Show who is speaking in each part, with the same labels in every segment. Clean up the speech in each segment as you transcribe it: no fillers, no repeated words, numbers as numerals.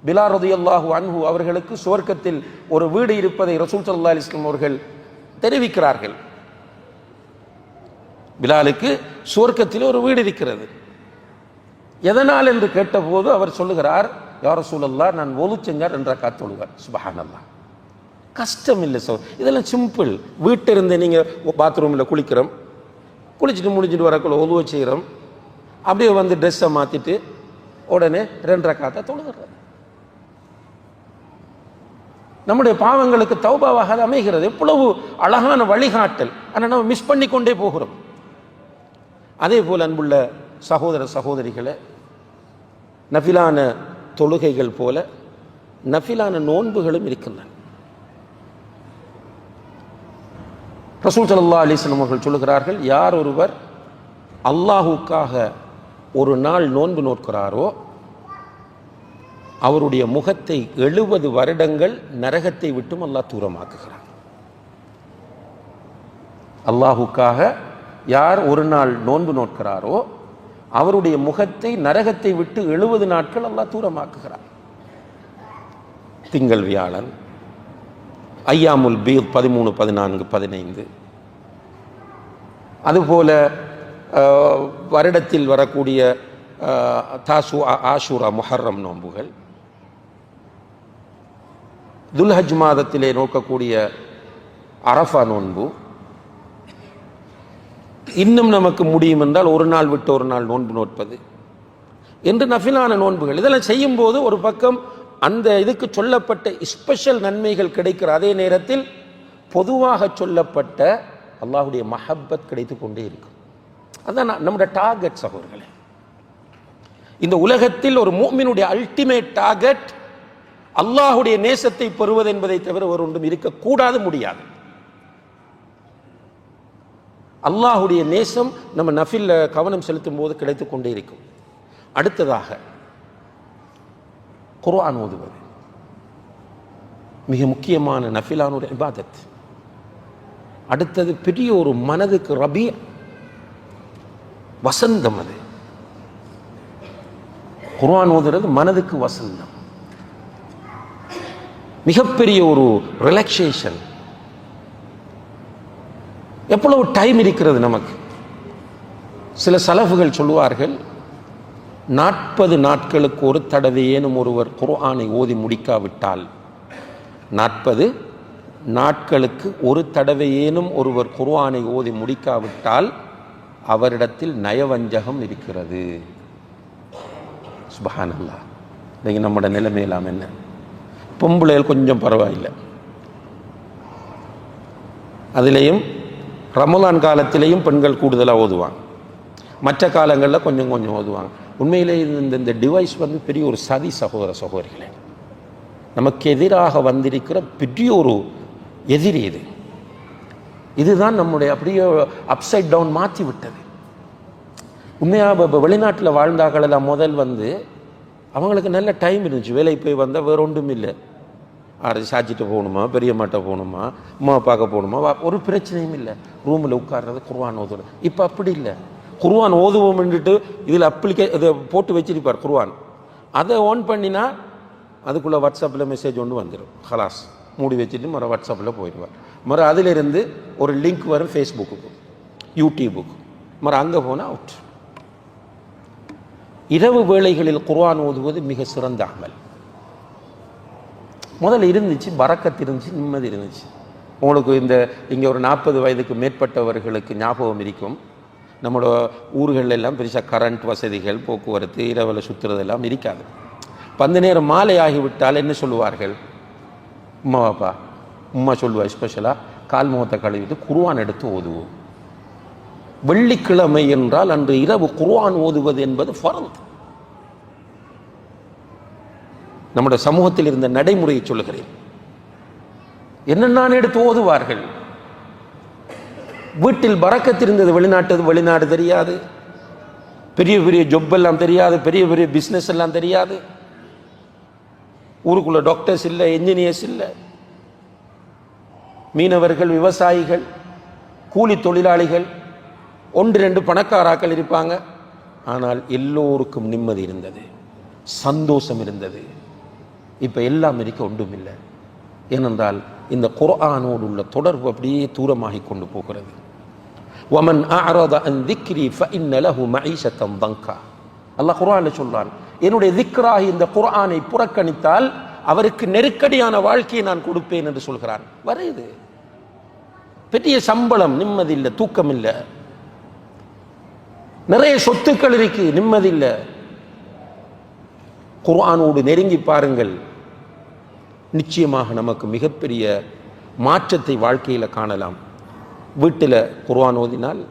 Speaker 1: பிலால் ரலியல்லாஹு அன்ஹு அவர்களுக்கு சுவர்க்கத்தில் ஒரு வீடு இருப்பதை ரசூல் ஸல்லல்லாஹு அலைஹி வஸல்லம் அவர்கள் தெரிவிக்கிறார்கள். பிலாலுக்கு சுவர்க்கத்தில் ஒரு வீடு இருக்கிறது. எதனால் என்று கேட்டபோது அவர் சொல்லுகிறார், யா ரசூலல்லாஹ், நான் ஒது செஞ்சார் 2 ரக்காத் தொழுவார். சுப்ஹானல்லாஹ். கஷ்டம் இல்லை சார், இதெல்லாம் சிம்பிள். வீட்டிலிருந்து நீங்கள் பாத்ரூமில் குளிக்கிறோம், குளிச்சுட்டு முடிச்சுட்டு வரக்குள்ள ஒதுவை செய்கிறோம், அப்படியே வந்து ட்ரெஸ்ஸை மாற்றிட்டு உடனே 2 ரக்காத்தை தொழுகிறது. நம்முடைய பாவங்களுக்கு தௌபாவாக அமைகிறது. எவ்வளவு அழகான வழிகாட்டல். ஆனால் நம்ம மிஸ் பண்ணி கொண்டே போகிறோம். அதே போல் அன்புள்ள சகோதர சகோதரிகளை, நஃபிலான தொழுகைகள் போல நஃபிலான நோன்புகளும் இருக்கின்றன. ரசூல் ஸல்லல்லாஹு அலைஹி வஸல்லம் அவர்கள் சொல்லுகிறார்கள், யார் ஒருவர் அல்லாஹுக்காக ஒரு நாள் நோன்பு நோக்கிறாரோ அவருடைய முகத்தை 70 வருடங்கள் நரகத்தை விட்டும் அல்லாஹ் தூரமாக்குகிறார். அல்லாஹுக்காக யார் ஒரு நாள் நோன்பு நோக்கிறாரோ அவருடைய முகத்தை நரகத்தை விட்டு 70 நாட்கள் அல்லாஹ் தூரமாக்குகிறார். திங்கள், வியாழன், ஐயாமுல் பீத் 13, 14, 15, அதுபோல வருடத்தில் வரக்கூடிய தாசு, ஆஷூரா, முஹர்ரம் நோன்புகள், துல்ஹஜ் மாதத்திலே நோக்கக்கூடிய அரஃபா நோன்பு, இன்னும் நமக்கு முடியும் என்றால் ஒரு நாள் விட்டு ஒரு நாள் நோன்பு நோட்பது என்று நஃபிலான நோன்புகள். இதெல்லாம் செய்யும் போது ஒரு பக்கம் அந்த இதுக்கு சொல்லப்பட்ட ஸ்பெஷல் நன்மைகள் கிடைக்கிற அதே நேரத்தில் பொதுவாக சொல்லப்பட்ட அல்லாஹுடைய மஹப்பத் கிடைத்து கொண்டே இருக்கும். அதான் நம்முடைய டார்கெட் சகோதரர்களே. இந்த உலகத்தில் ஒரு முஃமினுடைய அல்டிமேட் டார்கெட் அல்லாஹுடைய நேசத்தை பெறுவது என்பதை தவிர ஒரு ஒன்றும் இருக்கக்கூடாது, முடியாது. அல்லாஹுடைய நேசம் நம்ம நஃபில் கவனம் செலுத்தும் போது கிடைத்து கொண்டே இருக்கும். அடுத்ததாக குர்ஆன் ஓதுவது மிக முக்கியமான நஃபிலான ஒரு இபாதத். அடுத்தது பெரிய ஒரு மனதுக்கு ரபீ, வசந்தம். அது குர்ஆன் ஓதுறது மனதுக்கு வசந்தம், மிகப்பெரிய ஒரு ரிலாக்ஸேஷன். எவ்வளவு டைம் இருக்கிறது நமக்கு. சில சலஃபுகள் சொல்லுவார்கள், 40 நாட்களுக்கு ஒரு தடவையேனும் ஒருவர் குர்ஆனை ஓதி முடிக்காவிட்டால், 40 நாட்களுக்கு ஒரு தடவையேனும் ஒருவர் குர்ஆனை ஓதி முடிக்காவிட்டால் அவரிடத்தில் நயவஞ்சகம் இருக்கிறது. சுப்ஹானல்லாஹ். இன்னைக்கு நம்மட நிலைமையெல்லாம் என்ன? பொம்பளைகள் கொஞ்சம் பரவாயில்லை, அதிலேயும் ரமலான் காலத்திலேயும் பெண்கள் கூடுதலாக ஓதுவாங்க, மற்ற காலங்களில் கொஞ்சம் கொஞ்சம் ஓதுவாங்க. உண்மையிலே இந்த டிவைஸ் வந்து பெரிய ஒரு சதி சகோதர சகோதரிகளே. நமக்கு எதிராக வந்திருக்கிற பெரிய ஒரு எதிரி இது. இதுதான் நம்முடைய அப்படியே அப்சைட் டவுன் மாற்றி விட்டது. உண்மையாக வெளிநாட்டில் வாழ்ந்தார்கள் எல்லாம் முதல் வந்து அவங்களுக்கு நல்ல டைம் இருந்துச்சு. வேலைக்கு போய் வந்தால் வேறு ஒன்றும் இல்லை, சாச்சிட்டு போகணுமா, பெரிய மாட்டை போகணுமா, அம்மா பார்க்க போகணுமா, ஒரு பிரச்சனையும் இல்லை. ரூமில் உட்கார்றது குர்ஆன் ஓதுறது. இப்போ அப்படி இல்லை. குர்ஆன் ஓதுவோம்னுட்டு இதில் இதை போட்டு வச்சிருப்பார் குர்ஆன். அதை ஆன் பண்ணினா அதுக்குள்ளே வாட்ஸ்அப்பில் மெசேஜ் ஒன்று வந்துடும். ஹலாஸ் மூடி வச்சுட்டு மறு வாட்ஸ்அப்பில் போயிடுவார். மறு அதிலிருந்து ஒரு லிங்க் வரும் ஃபேஸ்புக்கு, யூடியூபுக்கு. மறு அங்கே போனால் அவுட். இரவு வேளைகளில் குர்ஆன் ஓதுவது மிக சிறந்த அமல். முதல்ல இருந்துச்சு, பரக்கத் இருந்துச்சு, நிம்மதி இருந்துச்சு. உங்களுக்கு இங்கே ஒரு 40 வயதுக்கு மேற்பட்டவர்களுக்கு ஞாபகம் இருக்கும், நம்மளோட ஊர்களில் எல்லாம் பெருசாக கரண்ட் வசதிகள், போக்குவரத்து, இரவில் சுற்றுறதெல்லாம் இருக்காது. அந்த நேரம் மாலை ஆகிவிட்டால் என்ன சொல்லுவார்கள்? உம்மா பாப்பா உம்மா சொல்லுவா ஸ்பெஷலாக கால் முகத்தை கழுவிட்டு குர்ஆன் எடுத்து ஓதுவோம். வெள்ளிக்கிழமை என்றால் அன்று இரவு குர்ஆன் ஓதுவது என்பது ஃபர்த். நம்முடைய சமூகத்தில் இருந்த நடைமுறையை சொல்லுகிறேன். என்னென்ன எடுத்து ஓதுவார்கள். வீட்டில் பரக்கத் இருந்தது. வெளிநாடு தெரியாது, பெரிய பெரிய ஜொப் எல்லாம் தெரியாது, பெரிய பெரிய பிஸ்னஸ் எல்லாம் தெரியாது. ஊருக்குள்ள டாக்டர்ஸ் இல்லை, என்ஜினியர்ஸ் இல்லை. மீனவர்கள், விவசாயிகள், கூலி தொழிலாளிகள், 1-2 பணக்காராக்கள் இருப்பாங்க. ஆனால் எல்லோருக்கும் நிம்மதி இருந்தது, சந்தோஷம் இருந்தது. இப்போ எல்லாம் இருக்க ஒன்றும் இல்லை. ஏனென்றால் இந்த குர்ஆனோடு உள்ள தொடர்பு அப்படியே தூரமாகி கொண்டு போகிறது. وَمَنْ أَعْرَضَ عَنْ ذِكْرِي فَإِنَّ لَهُ مَعِيشَةً ضَنْكًا. அல்லாஹ் குர்ஆனில் சொல்றான், என்னுடைய திக்ராகி இந்த குர்ஆனை புறக்கணித்தால் அவருக்கு நெருக்கடியான வாழ்க்கையை நான் கொடுப்பேன் என்று சொல்கிறான். வரையுது பெரிய சம்பளம், நிம்மதி இல்லை, தூக்கம் இல்லை, நிறைய சொத்துக்கள் இருக்கு, நிம்மதி இல்லை. குர்ஆனோடு நெருங்கி பாருங்கள், நிச்சயமாக நமக்கு மிகப்பெரிய மாற்றத்தை வாழ்க்கையில் காணலாம். வீட்டில் குர்ஆன் ஓதினால்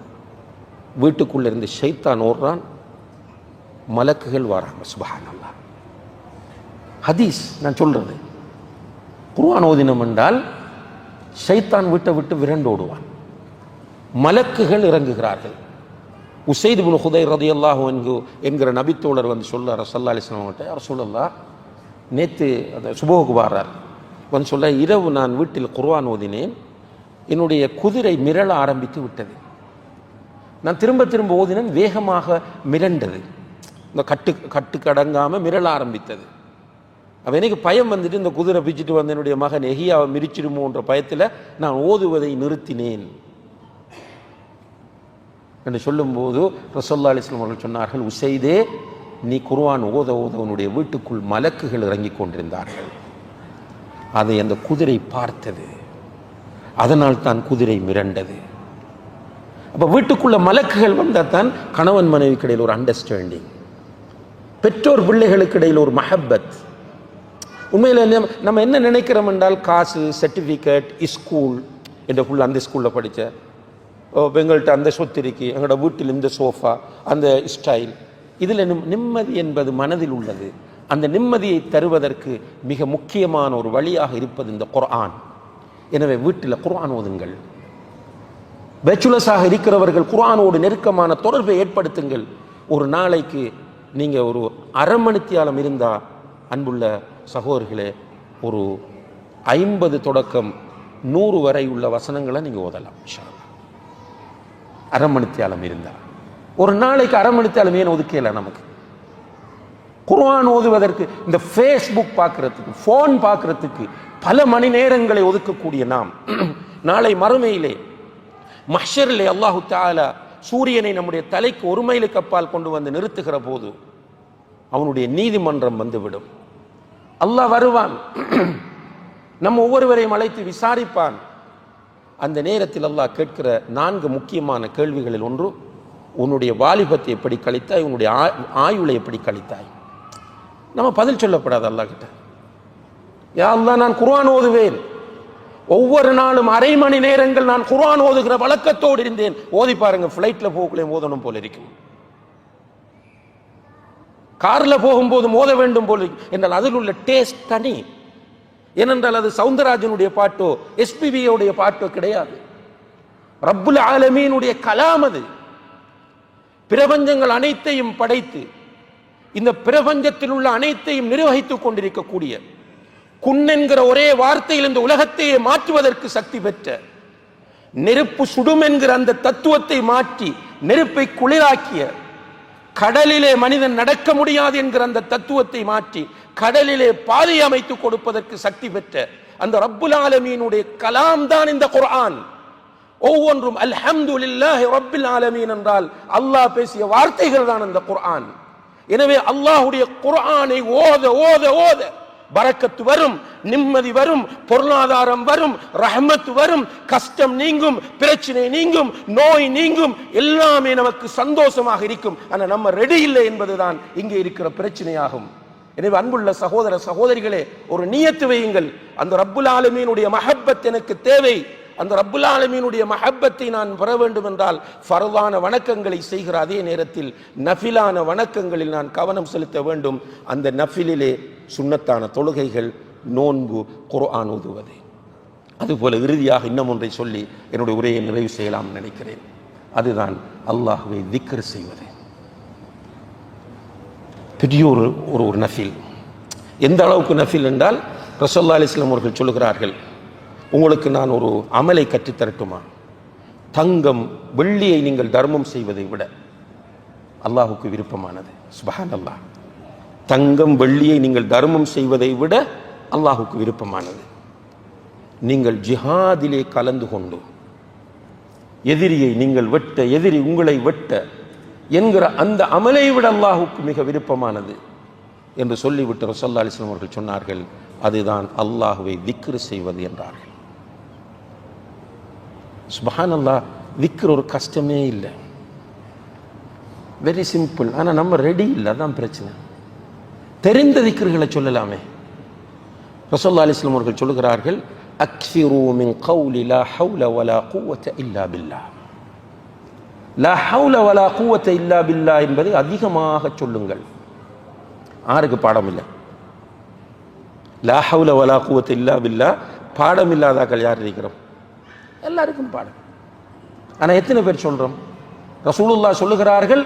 Speaker 1: வீட்டுக்குள்ள இருந்து ஷைத்தான் ஓடுறான், மலக்குகள் வராங்க. சுப்ஹானல்லாஹ். ஹதீஸ் நான் சொல்றது, குர்ஆன் ஓதினம் என்றால் ஷைத்தான் வீட்டை விட்டு விரண்டோடுவான், மலக்குகள் இறங்குகிறார்கள். உசைத் இப்னு ஹுதைர் ரலியல்லாஹு அன்ஹு என்கிற நபித்தோழர் வந்து சொல்றார் ஸல்லல்லாஹு அலைஹி வஸல்லம் கிட்ட, ரசூலுல்லாஹ் நேற்று அந்த சுபஹுக்கு வர்றார் வந்து சொல்ல, இரவு நான் வீட்டில் குர்ஆன் ஓதினேன், என்னுடைய குதிரை மிரள ஆரம்பித்து விட்டது. நான் திரும்ப திரும்ப ஓதினேன், வேகமாக மிரண்டது, இந்த கட்டுக்கடங்காமல் மிரள ஆரம்பித்தது. அப்போ எனக்கு பயம் வந்துட்டு இந்த குதிரை பிச்சுட்டு வந்து என்னுடைய மகன் எஹியாவை மிரிச்சிடுமோன்ற பயத்தில் நான் ஓதுவதை நிறுத்தினேன் என்று சொல்லும்போது ரசூலுல்லாஹி அலைஹி வஸல்லம் அவர்கள் சொன்னார்கள், உசைதே, நீ குர்ஆன் ஓத ஓத உன்னுடைய வீட்டுக்குள் மலக்குகள் இறங்கிக் கொண்டிருந்தார்கள். அதை அந்த குதிரை பார்த்தது, அதனால் தான் குதிரை மிரண்டது. அப்போ வீட்டுக்குள்ள மலக்குகள் வந்தால் தான் கணவன் மனைவிக்கு இடையில் ஒரு அண்டர்ஸ்டாண்டிங், பெற்றோர் பிள்ளைகளுக்கு இடையில் ஒரு மஹப்பத். உண்மையில் நம்ம என்ன நினைக்கிறோம் என்றால், காசு, சர்டிஃபிகேட், ஸ்கூல், என்ற புள்ள அந்த ஸ்கூலில் படித்த, எங்கள்கிட்ட அந்த சொத்து இருக்கு, எங்களோட வீட்டில் இந்த சோஃபா, அந்த ஸ்டைல், இதில் நிம்மதி என்பது மனதில் உள்ளது. அந்த நிம்மதியை தருவதற்கு மிக முக்கியமான ஒரு வழியாக இருப்பது இந்த குர்ஆன். எனவே வீட்டில் குர்ஆன் ஓதுங்கள். பேச்சுலர்ஸாக இருக்கிறவர்கள் குர்ஆனோடு நெருக்கமான தொடர்பை ஏற்படுத்துங்கள். ஒரு நாளைக்கு நீங்கள் ஒரு அரை மணித்தியாலம் இருந்தால், அன்புள்ள சகோதரர்களே, ஒரு 50 தொடக்கம் 100 வரை உள்ள வசனங்களை நீங்கள் ஓதலாம். அரை மணித்தியாலம் இருந்தால், ஒரு நாளைக்கு அரை மணித்தியாலம் ஏன் ஒதுக்கல? நமக்கு குர்ஆன் ஓதுவதற்கு, இந்த ஃபேஸ்புக் பார்க்கறதுக்கு, ஃபோன் பார்க்கறதுக்கு பல மணி நேரங்களை ஒதுக்கக்கூடிய நாம், நாளை மறுமையிலே மஹ்ஷரிலே அல்லாஹு தஆலா சூரியனை நம்முடைய தலைக்கு ஒரு மைலுக்கு அப்பால் கொண்டு வந்து நிறுத்துகிற போது அவனுடைய நீதிமன்றம் வந்துவிடும். அல்லாஹ் வருவான், நம்ம ஒவ்வொருவரையும் அழைத்து விசாரிப்பான். அந்த நேரத்தில் அல்லாஹ் கேட்கிற 4 முக்கியமான கேள்விகளில் ஒன்று, உன்னுடைய வாலிபத்தை எப்படி கழித்தாய், உன்னுடைய ஆயுளை எப்படி கழித்தாய். நம்ம பதில் சொல்லப்படாது அல்லாஹ் கிட்ட. யா அல்லாஹ், நான் குர்ஆன் ஓதுவேன், ஒவ்வொரு நாளும் அரை மணி நேரங்கள் நான் குர்ஆன் ஓதுகிற வழக்கத்தோடு இருந்தேன். ஓதி பாருங்க, ஃப்ளைட்ல போகக்குள்ளே ஓதணும் போல இருக்கும், கார்ல போகும்போது மோத வேண்டும் போல என்றால் அதில் உள்ள டேஸ்ட் தனி. ஏனென்றால் அது சவுந்தரராஜனுடைய பாட்டோ எஸ்பிபியோடைய பாட்டோ கிடையாது, ரப்புல் ஆலமீனுடைய கலாம். அது பிரபஞ்சங்கள் அனைத்தையும் படைத்து இந்த பிரபஞ்சத்தில் உள்ள அனைத்தையும் நிர்வகித்துக் கொண்டிருக்கக்கூடிய, குன் என்கிற ஒரே வார்த்தையில் இந்த உலகத்தையே மாற்றுவதற்கு சக்தி பெற்ற, நெருப்பு சுடும் என்கிற அந்த தத்துவத்தை மாற்றி நெருப்பை குளிராக்கிய, கடலிலே மனிதன் நடக்க முடியாது என்கிற அந்த தத்துவத்தை மாற்றி கடலிலே பாதை அமைத்து கொடுப்பதற்கு சக்தி பெற்ற அந்த ரப்புல் ஆலமீனுடைய கலாம் தான் இந்த குர்ஆன். ஒவ்வொன்றும் அல்ஹம்துலில்லாஹி ரப்பில் ஆலமீன் என்றால் அல்லாஹ் பேசிய வார்த்தைகள் தான் இந்த குர்ஆன். எனவே அல்லாஹ்வுடைய குர்ஆனை ஓத ஓத ஓத பரக்கத்து வரும், நிம்மதி வரும், பொருளாதாரம் வரும், ரஹ்மத் வரும், கஷ்டம் நீங்கும், பிரச்சனை நீங்கும், நோய் நீங்கும், எல்லாமே நமக்கு சந்தோஷமாக இருக்கும். ஆனால் நம்ம ரெடி இல்லை என்பதுதான் இங்கே இருக்கிற பிரச்சனையாகும். எனவே அன்புள்ள சகோதர சகோதரிகளே, ஒரு நியத்து வையுங்கள், அந்த ரப்புல் ஆலமீனுடைய மஹப்பத் எனக்கு தேவை. அந்த ரப்புல் ஆலமீனுடைய மஹப்பத்தை நான் பெற வேண்டும் என்றால் ஃபர்தான வணக்கங்களை செய்கிற அதே நேரத்தில் நஃபிலான வணக்கங்களில் நான் கவனம் செலுத்த வேண்டும். அந்த நஃபிலிலே சுன்னத்தான தொழுகைகள், நோன்பு, குர்ஆன் ஓதுவது. அதுபோல இறுதியாக இன்னும் ஒன்றை சொல்லி என்னுடைய உரையை நிறைவு செய்யலாம் நினைக்கிறேன். அதுதான் அல்லாஹ்வை திக்ர் செய்வது. பெரிய ஒரு நஃபில். எந்த அளவுக்கு நஃபில் என்றால், ரசூலுல்லாஹி அலைஹி வஸல்லம் அவர்கள் சொல்லுகிறார்கள், உங்களுக்கு நான் ஒரு அமலை கற்றுத்தரட்டுமா? தங்கம் வெள்ளியை நீங்கள் தர்மம் செய்வதை விட அல்லாஹுக்கு விருப்பமானது. சுப்ஹானல்லாஹ். தங்கம் வெள்ளியை நீங்கள் தர்மம் செய்வதை விட அல்லாஹுக்கு விருப்பமானது நீங்கள் ஜிஹாதிலே கலந்து கொண்டு எதிரியை நீங்கள் வெட்ட, எதிரி உங்களை வெட்ட என்கிற அந்த அமலை விட அல்லாஹுக்கு மிக விருப்பமானது என்று சொல்லிவிட்டு ரசூலுல்லாஹி அலைஹி வஸல்லம் அவர்கள் சொன்னார்கள், அதுதான் அல்லாஹுவை திக்ர் செய்வது என்றார்கள். சுப்ஹானல்லாஹ், திக்ர் ஒரு கஷ்டமே இல்லை, வெரி சிம்பிள். ஆனால் நம்ம ரெடி இல்லை, அதான் பிரச்சனை. தெரிந்த திக்ர்களை சொல்லலாமே. ரசூலுல்லாஹி அலைஹி வஸல்லம் அவர்கள் சொல்லுகிறார்கள், அக்ஸிரு மின் கௌலி லா ஹவுல வலா குவத இல்லா பில்லாஹ். லா ஹவுல வலா குவத இல்லா பில்லாஹ் என்பதை அதிகமாக சொல்லுங்கள். ஆருக்கு பாடம் இல்லை? லா ஹவுல வலா குவத இல்லா பில்லாஹ் பாடம் இல்லாதாக்கள் யார் இருக்கிறோம்? எல்லாருக்கும் பாடம். ஆனால் எத்தனை பேர் சொல்றோம்? ரசூலுல்லாஹ் சொல்லுகிறார்கள்,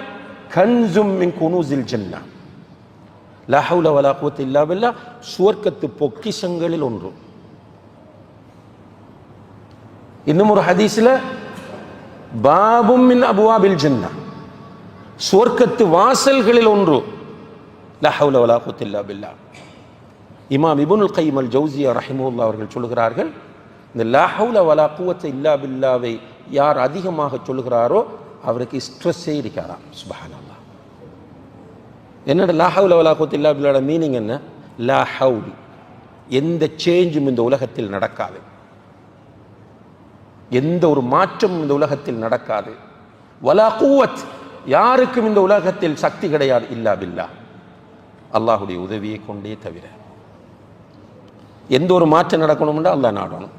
Speaker 1: கன்ஸும் மின் குனூஸில் ஜன்னah. லா ஹவுல வலா குவத இல்லா பில்லாஹ் சுவர்க்கத்து பொக்கிஷங்களில் ஒன்று. இன்னும் ஒரு ஹதீஸ்ல பாபும் மின் அபுவாபில் ஜன்னah, சுவர்க்கத்து வாசல்களில் ஒன்று. லா ஹவுல வலா குவத இல்லா பில்லாஹ். இமாம் இப்னுல் கையிம் அல் ஜௌஸியா ரஹிமஹுல்லாஹ் அவர்கள் சொல்லுகிறார்கள், இந்த லா ஹவுல வலா குவத இல்லா பில்லாவை யார் அதிகமாக சொல்லுகிறாரோ அவருக்கு ஸ்ட்ரெஸ்ஸே இருக்காராம். சுப்ஹானல்லாஹ். என்னோட லா ஹவுல வலா குவத இல்லா பில்லாஹோட மீனிங் என்ன? லா ஹவுல், எந்த சேஞ்சும் இந்த உலகத்தில் நடக்காது, எந்த ஒரு மாற்றமும் இந்த உலகத்தில் நடக்காது. வலா குவத், யாருக்கும் இந்த உலகத்தில் சக்தி கிடையாது, இல்லா பில்லாஹ், அல்லாஹுடைய உதவியை கொண்டே தவிர. எந்த ஒரு மாற்றம் நடக்கணும்னா அல்லாஹ் நாடணும்.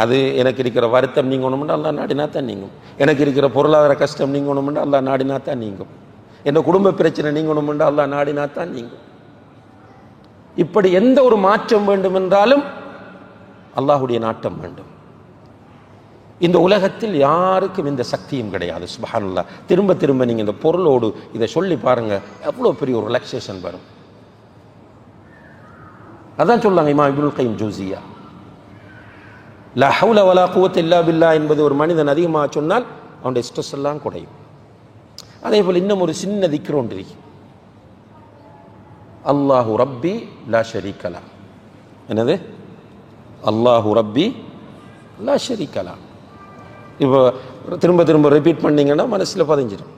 Speaker 1: அது எனக்கு இருக்கிற வருத்தம் நீங்கணும்னா அல்லாஹ் நாடினா தான் நீங்கும். எனக்கு இருக்கிற பொருளாதார கஷ்டம் நீங்கணும்னா அல்லாஹ் நாடினா தான் நீங்கும். என் குடும்ப பிரச்சனை நீங்கணும்னா அல்லாஹ் நாடினா தான் நீங்கும். இப்படி எந்த ஒரு மாற்றம் வேண்டும் என்றாலும் அல்லாஹுடைய நாட்டம் வேண்டும். இந்த உலகத்தில் யாருக்கும் இந்த சக்தியும் கிடையாது. சுப்ஹானல்லாஹ். திரும்ப திரும்ப நீங்க இந்த பொருளோடு இதை சொல்லி பாருங்க, எவ்வளவு பெரிய ஒரு ரிலாக்ஸேஷன் வரும். அதான் சொல்லாங்க இமாம் இப்னுல் கையிம் ஜௌஸியா, லா ஹவுல வலா குவத இல்லா பில்லாஹ் என்பது ஒரு மனிதன் அதிகமாக சொன்னால் அவனுடைய ஸ்ட்ரெஸ் எல்லாம் குறையும். அதே போல் இன்னும் ஒரு சின்ன திக்ர் ஒன்று இருக்கு, அல்லாஹு ரப்பி லா ஷரீக லஹ். என்னது? அல்லாஹு ரப்பி லா ஷரீக லஹ். இப்போ திரும்ப திரும்ப ரிப்பீட் பண்ணீங்கன்னா மனசில் பதிஞ்சிடும்.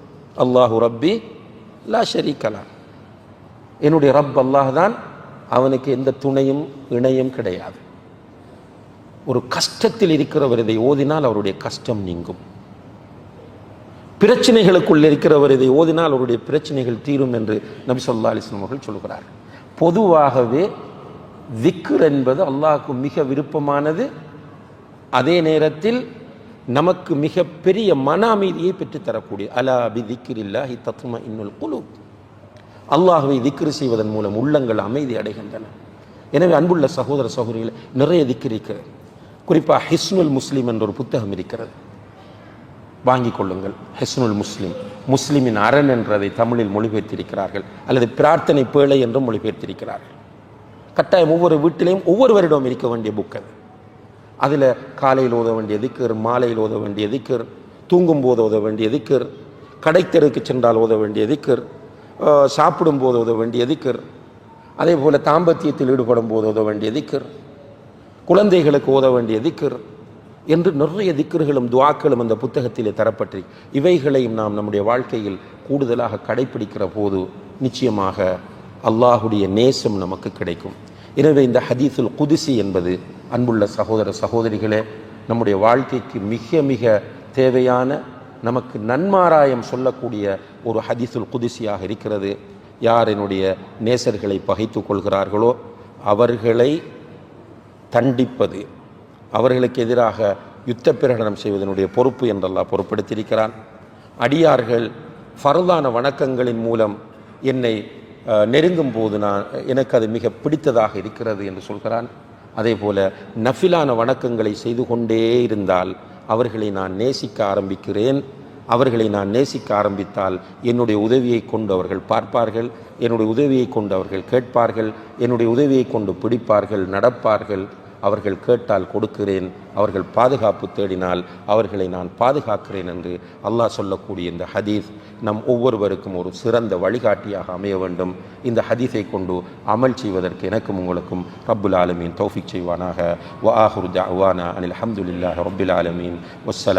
Speaker 1: அல்லாஹு ரப்பி லா ஷரீக லஹ், என்னுடைய ரப் அல்லாஹ் தான், அவனுக்கு எந்த துணையும் இணையும் கிடையாது. ஒரு கஷ்டத்தில் இருக்கிறவர் இதை ஓதினால் அவருடைய கஷ்டம் நீங்கும். பிரச்சனைகளுக்குள் இருக்கிறவர் இதை ஓதினால் அவருடைய பிரச்சனைகள் தீரும் என்று நபி ஸல்லல்லாஹு அலைஹி வஸல்லம் அவர்கள் சொல்கிறார். பொதுவாகவே திக்ர் என்பது அல்லாஹ்வுக்கு மிக விருப்பமானது. அதே நேரத்தில் நமக்கு மிக பெரிய மன அமைதியை பெற்றுத்தரக்கூடிய, அலா பி திக்ரில்லாஹி தத்மஇன்னுல் குலூப், அல்லாஹ்வை திக்ர் செய்வதன் மூலம் உள்ளங்கள் அமைதி அடைகின்றன. எனவே அன்புள்ள சகோதர சகோதரிகளை, நிறைய திக்ர் இருக்கிறது. குறிப்பாக ஹிஸ்னுல் முஸ்லிம் என்ற ஒரு புத்தகம் இருக்கிறது, வாங்கிக் கொள்ளுங்கள். ஹிஸ்னுல் முஸ்லிம், முஸ்லிமின் அரண் என்றதை தமிழில் மொழிபெயர்த்திருக்கிறார்கள், அல்லது பிரார்த்தனை பேழை என்றும் மொழிபெயர்த்திருக்கிறார்கள். கட்டாயம் ஒவ்வொரு வீட்டிலையும் ஒவ்வொரு வருடம் இருக்க வேண்டிய புக் அது. அதில் காலையில் ஓத வேண்டிய திக்ர், மாலையில் ஓத வேண்டிய திக்ர், தூங்கும் போது ஓத வேண்டிய திக்ர், கடைத்தெருக்கு சென்றால் ஓத வேண்டிய திக்ர், சாப்பிடும் போது ஓத வேண்டிய திக்ர், அதே போல் தாம்பத்தியத்தில் ஈடுபடும் போது ஓத வேண்டிய திக்ர், குழந்தைகளுக்கு ஓத வேண்டிய திக்ர் என்று நிறைய திக்ர்களும் துஆக்களும் அந்த புத்தகத்திலே தரப்பட்டு, இவைகளையும் நாம் நம்முடைய வாழ்க்கையில் கூடுதலாக கடைபிடிக்கிற போது நிச்சயமாக அல்லாஹுடைய நேசம் நமக்கு கிடைக்கும். எனவே இந்த ஹதீஸுல் குதுசி என்பது அன்புள்ள சகோதர சகோதரிகளே, நம்முடைய வாழ்க்கைக்கு மிக மிக தேவையான, நமக்கு நன்மாராயம் சொல்லக்கூடிய ஒரு ஹதீஸுல் குதுசியாக இருக்கிறது. யார் என்னுடைய நேசர்களை பகைத்து கொள்கிறார்களோ அவர்களை தண்டிப்பது, அவர்களுக்கு எதிராக யுத்த பிரகடனம் செய்வதனுடைய பொறுப்பு என்றெல்லாம் பொறுப்படுத்தியிருக்கிறான். அடியார்கள் ஃபர்தான வணக்கங்களின் மூலம் என்னை நெருங்கும் போது எனக்கு அது மிக பிடித்ததாக இருக்கிறது என்று சொல்கிறான். அதே போல நஃபிலான வணக்கங்களை செய்து கொண்டே இருந்தால் அவர்களை நான் நேசிக்க ஆரம்பிக்கிறேன். அவர்களை நான் நேசிக்க ஆரம்பித்தால் என்னுடைய உதவியை கொண்டு அவர்கள் பார்ப்பார்கள், என்னுடைய உதவியை கொண்டு அவர்கள் கேட்பார்கள், என்னுடைய உதவியை கொண்டு பிடிப்பார்கள், நடப்பார்கள். அவர்கள் கேட்டால் கொடுக்கிறேன், அவர்கள் பாதுகாப்பு தேடினால் அவர்களை நான் பாதுகாக்கிறேன் என்று அல்லாஹ் சொல்லக்கூடிய இந்த ஹதீஸ் நம் ஒவ்வொருவருக்கும் ஒரு சிறந்த வழிகாட்டியாக அமைய வேண்டும். இந்த ஹதீஸை கொண்டு அமல் செய்வதற்கு எனக்கும் உங்களுக்கும் ரப்புல் ஆலமீன் தௌஃபீக் செய்வானாக. வ ஆஹிரு தஅவானா அனில் ஹம்துலில்லாஹி ரப்பில் ஆலமீன். வஸ்ஸலாம்.